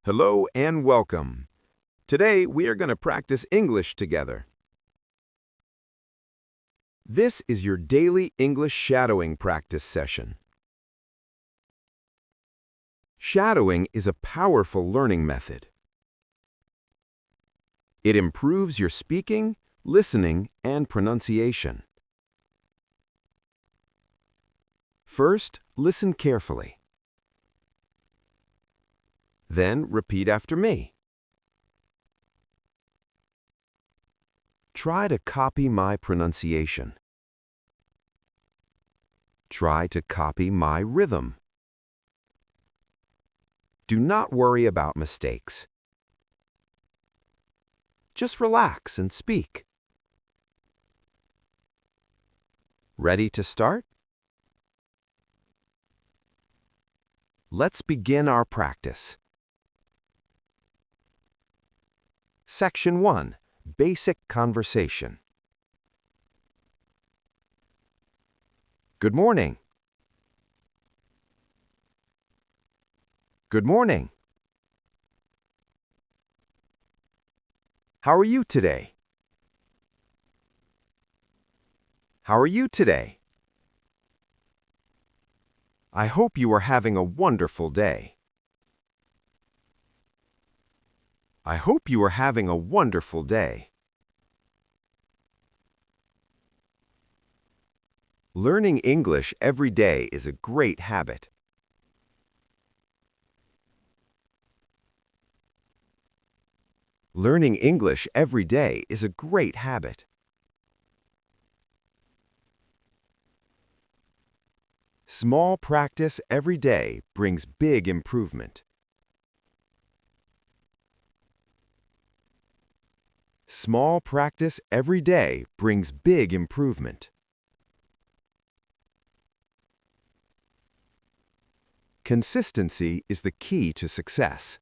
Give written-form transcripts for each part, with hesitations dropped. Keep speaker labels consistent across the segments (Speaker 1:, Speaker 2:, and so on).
Speaker 1: Hello and welcome. Today we are going to practice English together. This is your daily English shadowing practice session. Shadowing is a powerful learning method. It improves your speaking, listening, and pronunciation. First, listen carefully. Then repeat after me. Try to copy my pronunciation. Try to copy my rhythm. Do not worry about mistakes. Just relax and speak. Ready to start? Let's begin our practice. Section 1. Basic Conversation. Good morning. Good morning. How are you today? How are you today? I hope you are having a wonderful day. I hope you are having a wonderful day. Learning English every day is a great habit. Learning English every day is a great habit. Small practice every day brings big improvement. Small practice every day brings big improvement. Consistency is the key to success.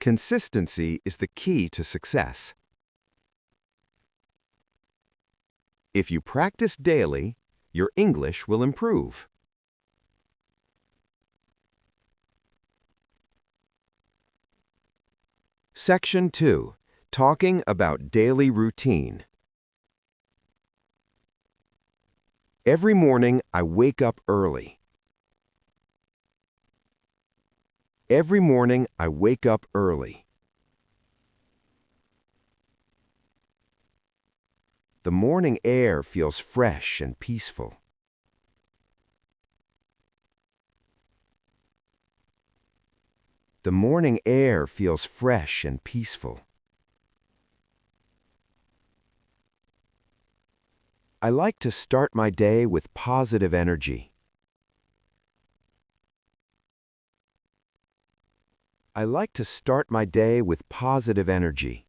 Speaker 1: Consistency is the key to success. If you practice daily, your English will improve. Section 2. Talking about daily routine. Every morning I wake up early. Every morning I wake up early. The morning air feels fresh and peaceful. The morning air feels fresh and peaceful. I like to start my day with positive energy. I like to start my day with positive energy.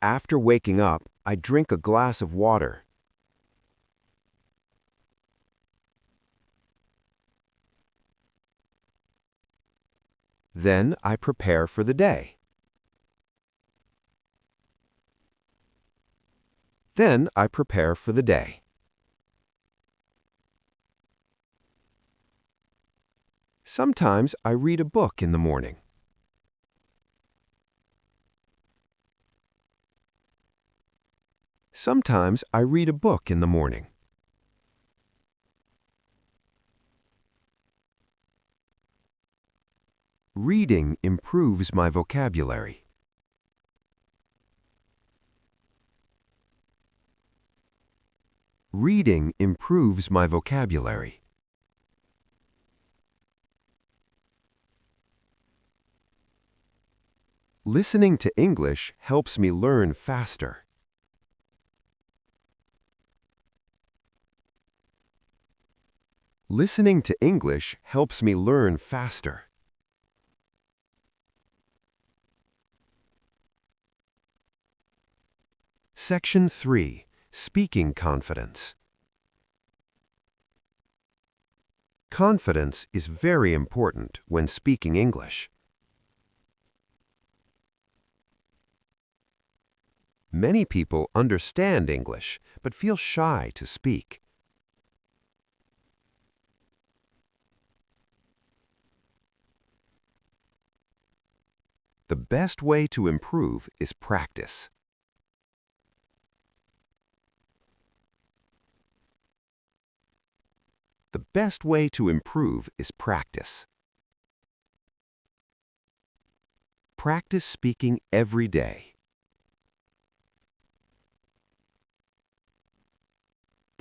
Speaker 1: After waking up, I drink a glass of water. Then I prepare for the day. Then I prepare for the day. Sometimes I read a book in the morning. Sometimes I read a book in the morning. Reading improves my vocabulary. Reading improves my vocabulary. Listening to English helps me learn faster. Listening to English helps me learn faster. Section 3. Speaking confidence. Confidence is very important when speaking English. Many people understand English, but feel shy to speak. The best way to improve is practice. The best way to improve is practice. Practice speaking every day.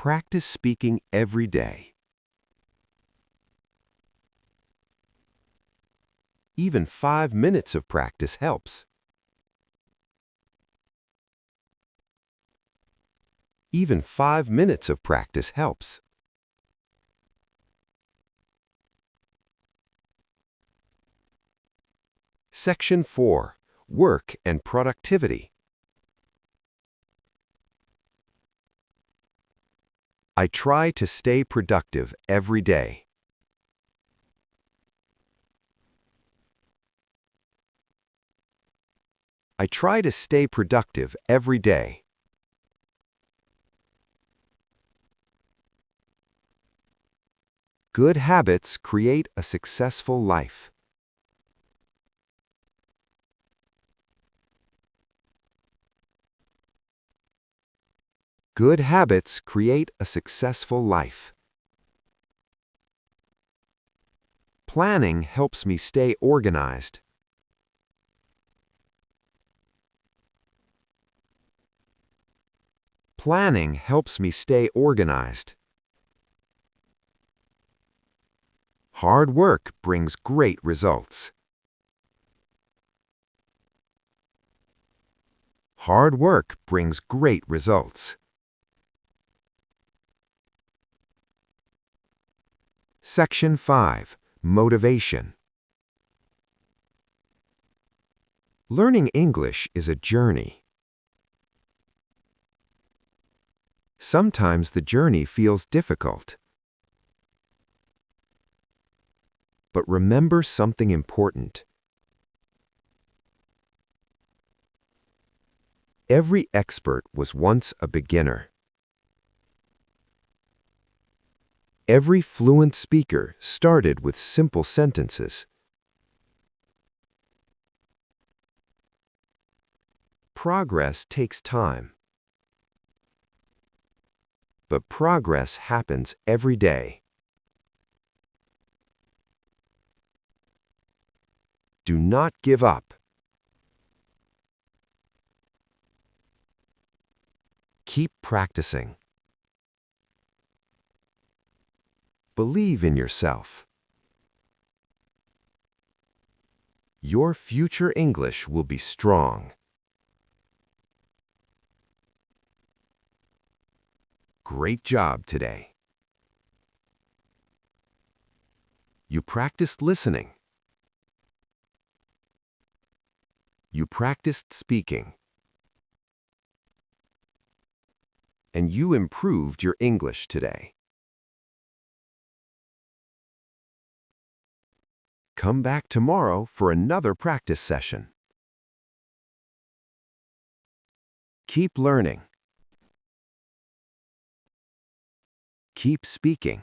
Speaker 1: Practice speaking every day. Even 5 minutes of practice helps. Even 5 minutes of practice helps. Section 4. Work and productivity. I try to stay productive every day. I try to stay productive every day. Good habits create a successful life. Good habits create a successful life. Planning helps me stay organized. Planning helps me stay organized. Hard work brings great results. Hard work brings great results. Section 5. Motivation. Learning English is a journey. Sometimes the journey feels difficult. But remember something important. Every expert was once a beginner. Every fluent speaker started with simple sentences. Progress takes time. But progress happens every day. Do not give up. Keep practicing. Believe in yourself. Your future English will be strong. Great job today. You practiced listening. You practiced speaking. And you improved your English today. Come back tomorrow for another practice session. Keep learning. Keep speaking.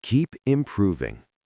Speaker 1: Keep improving.